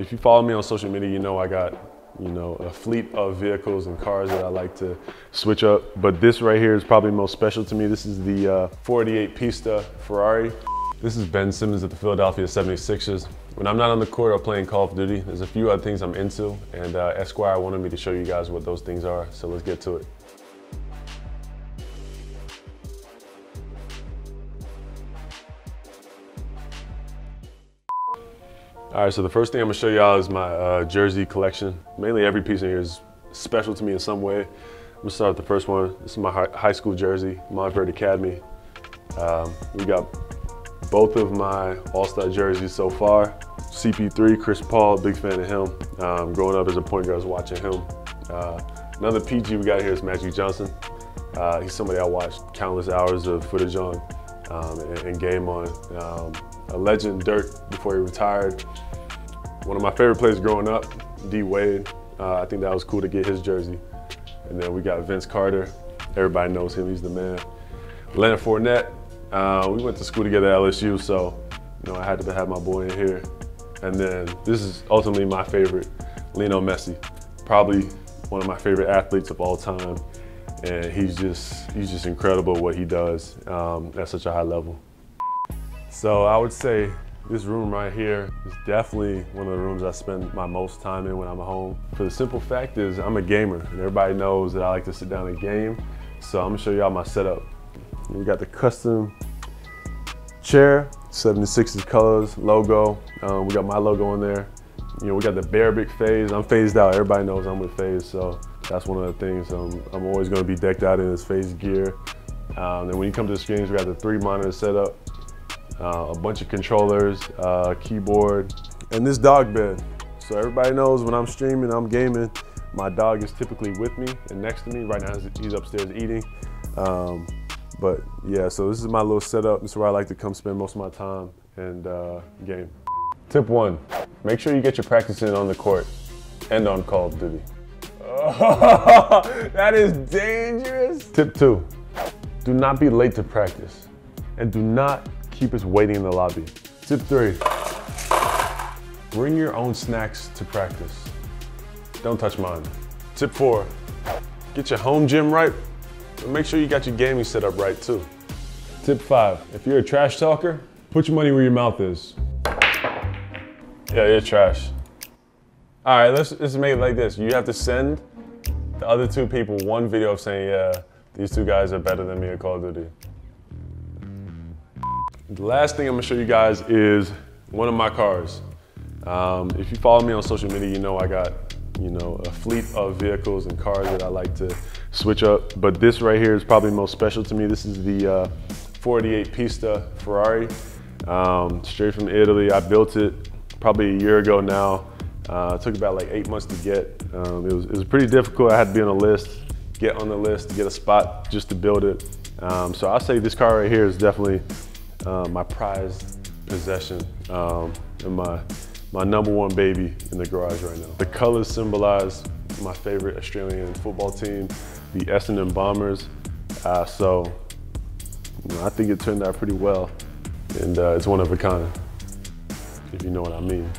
If you follow me on social media, you know I got, a fleet of vehicles and cars that I like to switch up. But this right here is probably most special to me. This is the 488 Pista Ferrari. This is Ben Simmons at the Philadelphia 76ers. When I'm not on the court or playing Call of Duty, there's a few other things I'm into, and Esquire wanted me to show you guys what those things are, so let's get to it. All right, so the first thing I'm gonna show y'all is my jersey collection. Mainly every piece in here is special to me in some way. I'm gonna start with the first one. This is my high school jersey, Montverde Academy. We got both of my All-Star jerseys so far. CP3, Chris Paul, big fan of him. Growing up as a point guard, I was watching him. Another PG we got here is Magic Johnson. He's somebody I watched countless hours of footage on and game on. A legend, Dirk, before he retired. One of my favorite players growing up, D Wade. I think that was cool to get his jersey. And then we got Vince Carter. Everybody knows him, he's the man. Leonard Fournette. We went to school together at LSU, so I had to have my boy in here. And then this is ultimately my favorite, Lionel Messi. Probably one of my favorite athletes of all time. And he's just incredible what he does at such a high level. So I would say this room right here is definitely one of the rooms I spend my most time in when I'm at home. For the simple fact is I'm a gamer, and everybody knows that I like to sit down and game. So I'm gonna show y'all my setup. We got the custom chair, 76ers colors, logo. We got my logo in there. We got the Bearbrick phase. I'm phased out. Everybody knows I'm with FaZe, so that's one of the things I'm always gonna be decked out in is FaZe gear. And when you come to the screens, we got the 3 monitors set up. A bunch of controllers, keyboard, and this dog bed. So everybody knows when I'm streaming, I'm gaming, my dog is typically with me and next to me. Right now he's upstairs eating. But yeah, so this is my little setup. This is where I like to come spend most of my time and game. Tip 1, make sure you get your practice in on the court and on Call of Duty. Oh, that is dangerous. Tip 2, do not be late to practice and do not keep us waiting in the lobby. Tip 3, bring your own snacks to practice. Don't touch mine. Tip 4, get your home gym right, but make sure you got your gaming set up right too. Tip 5, if you're a trash talker, put your money where your mouth is. Yeah, you're trash. All right, let's make it like this. You have to send the other 2 people one video of saying, yeah, these 2 guys are better than me at Call of Duty. The last thing I'm gonna show you guys is one of my cars. If you follow me on social media, you know I got, a fleet of vehicles and cars that I like to switch up. But this right here is probably most special to me. This is the 488 Pista Ferrari, straight from Italy. I built it probably a year ago now. It took about like 8 months to get. It was pretty difficult. I had to be on a list, get on the list to get a spot just to build it. So I'll say this car right here is definitely my prized possession and my #1 baby in the garage right now. The colors symbolize my favorite Australian football team, the Essendon Bombers. So I think it turned out pretty well, and it's one of a kind, if you know what I mean.